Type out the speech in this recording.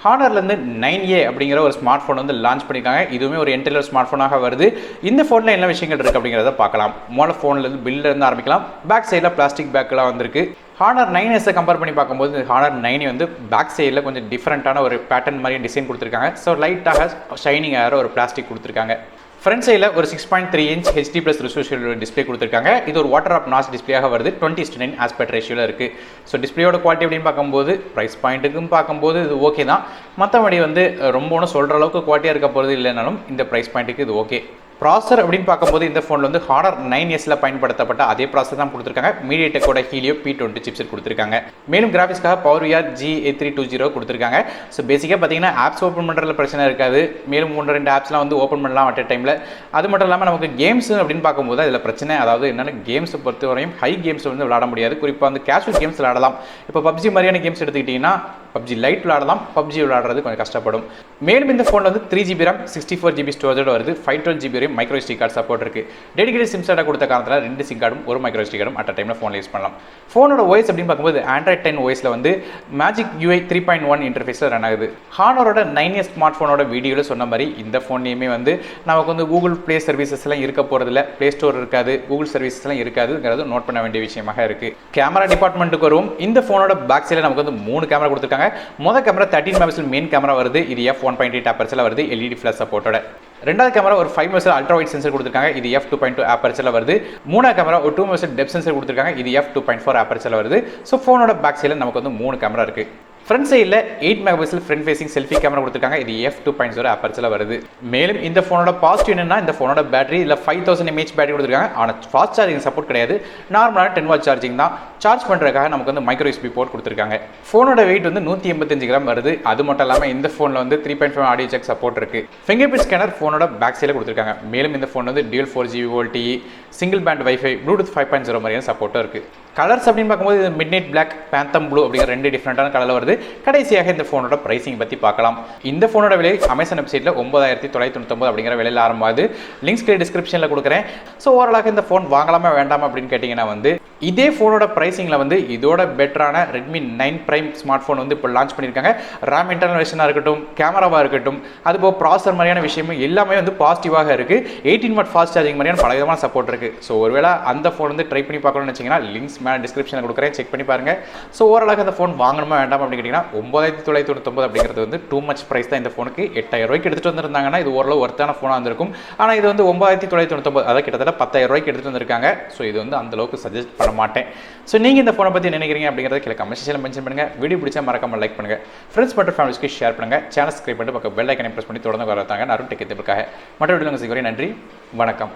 ஹானர்லேருந்து 9A அப்படிங்கிற ஒரு smart phone வந்து லான்ச் பண்ணியிருக்காங்க. இதுவுமே ஒரு என்ட்ரி லெவல் ஸ்மார்ட் ஃபோனாக வருது. இந்த ஃபோனில் என்ன விஷயங்கள் இருக்குது அப்படிங்கிறத பார்க்கலாம். முதல்ல ஃபோன்லேருந்து பில்லேருந்து ஆரம்பிக்கலாம். பேக் சைடில் பிளாஸ்டிக் பேக்கெலாம் வந்திருக்கு. ஹானர் 9S கம்பேர் பண்ணி பார்க்கும்போது ஹானர் 9 வந்து பேக் சைடில் கொஞ்சம் டிஃப்ரெண்ட்டான ஒரு பேட்டர்ன் மாதிரி டிசைன் கொடுத்துருக்காங்க. ஸோ லைட்டாக ஷைனிங் ஆகிற ஒரு பிளாஸ்டிக் கொடுத்துருக்காங்க. ஃப்ரண்ட் சைடில் ஒரு 6.3 இன்ச் HD+ ரெசல்யூஷன் டிஸ்பிளே கொடுத்துருக்காங்க. இது ஒரு வாட்டர் ஆப் நாச் டிஸ்பிளேயாக வருது. 20:9 ஆஸ்பெக்ட் ரேஷியோவில் இருக்குது. ஸோ டிஸ்பிளேயோட குவாலிட்டி அப்படின்னு பார்க்கும்போது ப்ரைஸ் பாயிண்ட்டுக்கும் பார்க்கும்போது இது ஓகே தான். மற்றபடி வந்து ரொம்ப ஒன்றும் சொல்கிற அளவுக்கு குவாலிட்டியாக இருக்க போகிறது இல்லைனாலும் இந்த ப்ரைஸ் பாயிண்ட்டுக்கு இது ஓகே. ப்ராசர் அப்படின்னு பார்க்கும்போது இந்த ஃபோனில் வந்து ஹானர் 9Sல பயன்படுத்தப்பட்ட அதே ப்ராசர் தான் கொடுத்துருக்காங்க. மீடியாடெக்கோட ஹீலியோ P20 சிப்செட் கொடுத்துருக்காங்க. மேலும் கிராஃபிக்ஸ்க்காக PowerVR G8320 கொடுத்துருக்காங்க. ஸோ பேசிக்காக பார்த்தீங்கன்னா ஆப்ஸ் ஓப்பன் பண்ணுறதுல பிரச்சனை இருக்காது. மேலும் 1-2 ஆப்ஸ்லாம் வந்து ஓப்பன் பண்ணலாம் அட் டைமில். அது மட்டும் இல்லாமல் நமக்கு கேம்ஸ் அப்படின்னு பார்க்கும்போது அதில் பிரச்சனை, அதாவது என்னென்ன கேம்ஸை பொறுத்தவரையும் ஹை கேம்ஸ் வந்து விளாட முடியாது. குறிப்பாக வந்து கேஷுவல் கேம்ஸ் விளாடலாம். இப்போ PUBG மாதிரியான கேம்ஸ் எடுத்துக்கிட்டிங்கன்னா PUBG லைட் விளாடலாம். PUBG விளாடுறது கொஞ்சம் கஷ்டப்படும். மேலும் இந்த ஃபோனில் வந்து 3GB RAM 64GB ஸ்டோரேஜோட வருது. 512GB micro SD card support இருக்குது. டெடிகேட்டட் சிம் கார்டை கொடுத்த காரணத்தில் 2 சிம் கார்டும் ஒரு மைக்ரோ SD கார்டும் அட் டைமில் ஃபோனில் யூஸ் பண்ணலாம். ஃபோனோட OS அப்படின்னு பார்க்கும்போது Android 10 OSல வந்து மேஜிக் UI 3.1 இன்டர்ஃபேஸில் ரன் ஆகுது. ஹானரோட 9S ஸ்மார்ட் ஃபோனோட வீடியோவில் சொன்ன மாதிரி இந்த ஃபோன்லேயுமே வந்து நமக்கு வந்து கூகுள் ப்ளே சர்வீசஸ்லாம் இருக்க போகிறதில்ல. ப்ளே ஸ்டோர் இருக்காது, கூகுள் சர்வீசஸ்லாம் இருக்காதுங்கிறது நோட் பண்ண வேண்டிய விஷயமாக இருக்குது. கேமரா டிபார்ட்மெண்ட்டுக்கு வரும். இந்த ஃபோனோட பேக் சைடில் நமக்கு வந்து 3 கேமரா கொடுத்துருக்காங்க. மொதல் கேமரா 13 மெகாபிக்சல் மெயின் கேமரா வருது. இது f1.8 ஆப்பர்ச்சரில் வருது. LED ஃபிளாஷ் சப்போர்ட்டோட. ரெண்டாவது கேமரா ஒரு 5 மெகாபிக்சல் அல்ட்ரா வைட் சென்சர் கொடுத்துருக்காங்க. இது f2.2 ஆப்பர்ச்சரில் வருது. மூணாவது கேமரா ஒரு 2 மெகாபிக்சல் டெப்த் சென்சர் கொடுத்துருக்காங்க. இது f2.4 ஆப்பர்ச்சரில் வருது. ஸோ ஃபோனோட பேக் சைடில் நமக்கு வந்து 3 கேமரா இருக்குது. ஃப்ரண்ட் சைடில் 8 megapixel front facing selfie camera கொடுத்துருக்காங்க. இது f2.0 ஆப்பர்ச்சரில் வருது. மேலும் இந்த ஃபோனோட பாசிட்டிவ் என்னன்னா இந்த ஃபோனோட பேட்டரி இல்லை 5000 mAh பேட்டரி கொடுத்துருக்காங்க. ஆனால் ஃபாஸ்ட் சார்ஜிங் சப்போர்ட் கிடையாது. நார்மலான 10W சார்ஜிங் தான். சார்ஜ் பண்ணுறதுக்காக நமக்கு வந்து மைக்ரோ USB போர்ட் கொடுத்துருக்காங்க. ஃபோனோட வெயிட் வந்து 185 கிராம் வருது. அது மட்டும் இல்லாமல் இந்த ஃபோனில் வந்து 3.5 ஆடியோ ஜாக் சப்போர்ட் இருக்குது. ஃபிங்கர் பிரிண்ட் ஸ்கேனர் ஃபோனோட பேக் சைடில் கொடுத்துருக்காங்க. மேலும் இந்த ஃபோன் வந்து dual 4G VoLTE, single band wifi, Bluetooth 5.0 மாதிரியான சப்போர்ட்டும் இருக்குது. கலர்ஸ் அப்படின்னு பார்க்கும்போது இது மிட்நைட் பிளாக், பேந்தம் ப்ளூ அப்படிங்கிற 2 டிஃப்ரெண்டான கலரில் வருது. கடைசியாக இந்த ஃபோனோட பிரைசிங் பற்றி பார்க்கலாம். இந்த ஃபோனோட விலை அமேசான் வெப்சைட்டில் 9999 அப்படிங்கிற விலையில் ஆரம்பமாகுது. லிங்க்ஸ் டிஸ்கிரிப்ஷனில் கொடுக்குறேன். ஸோ ஓரளவுக்கு இந்த ஃபோன் வாங்கலாமா வேண்டாமா அப்படின்னு கேட்டிங்கன்னா வந்து இதே ஃபோனோட ப்ரைஸிங்கில் வந்து இதோட பெட்டரான Redmi 9 Prime ஸ்மார்ட் ஃபோன் வந்து இப்போ லான்ச் பண்ணியிருக்காங்க. RAM இன்டர்னல் வெர்ஷனாக இருக்கட்டும், கேமராவாக இருக்கட்டும், அதுபோல் ப்ராசர் மாதிரியான விஷயமும் எல்லாமே வந்து பாசிட்டிவாக இருக்குது. 18W ஃபாஸ்ட் சார்ஜிங் மாதிரியான பல விதமான சப்போர்ட் இருக்குது. ஸோ ஒருவேளை அந்த ஃபோன் வந்து ட்ரை பண்ணி பார்க்கணும்னு வச்சிங்கன்னா லிங்க்ஸ் மேலே டிஸ்கிரிப்ஷனில் கொடுக்குறேன், செக் பண்ணி பாருங்கள். ஸோ ஓரளவுக்கு அந்த ஃபோன் வாங்கணுமா வேண்டாமா அப்படின்னு கேட்டிங்கன்னா 9999 அப்படிங்கிறது வந்து டூ மச் ப்ரைஸ் தான். இந்த ஃபோனுக்கு 8000 ரூபாய்க்கு எடுத்துகிட்டு வந்திருந்தாங்கன்னா இது ஓரளவு ஒர்த்தான ஃபோனாக இருந்திருக்கும். ஆனால் இது வந்து 9999, அதாவது கிட்டத்தட்ட 10000 ரூபாய்க்கு எடுத்துகிட்டு வந்திருக்காங்க. ஸோ இது வந்து அந்தளவுக்கு சஜஸ்ட் பண்ண மாட்டேன். ஸோ நீங்கள் இந்த ஃபோனை பற்றி நினைக்கிறீங்க அப்படிங்கிறத கீழே கமெண்ட் செக்ஷனில் மென்ஷன் பண்ணுங்கள். வீடியோ பிடிச்சா மறக்காமல் லைக் பண்ணுங்கள். ஃப்ரெண்ட்ஸ் மற்றும் ஃபேமிலிஸ்க்கு ஷேர் பண்ணுங்கள். சேனல் சப்ஸ்கிரைப் பண்ணிட்டு பக்கம் பெல் ஐக்கனை ப்ரெஸ் பண்ணி தொடர்ந்து வரத்தாங்க. நான் டெக் எத்திற்காக மற்ற வீடியோவில் நன்றி, வணக்கம்.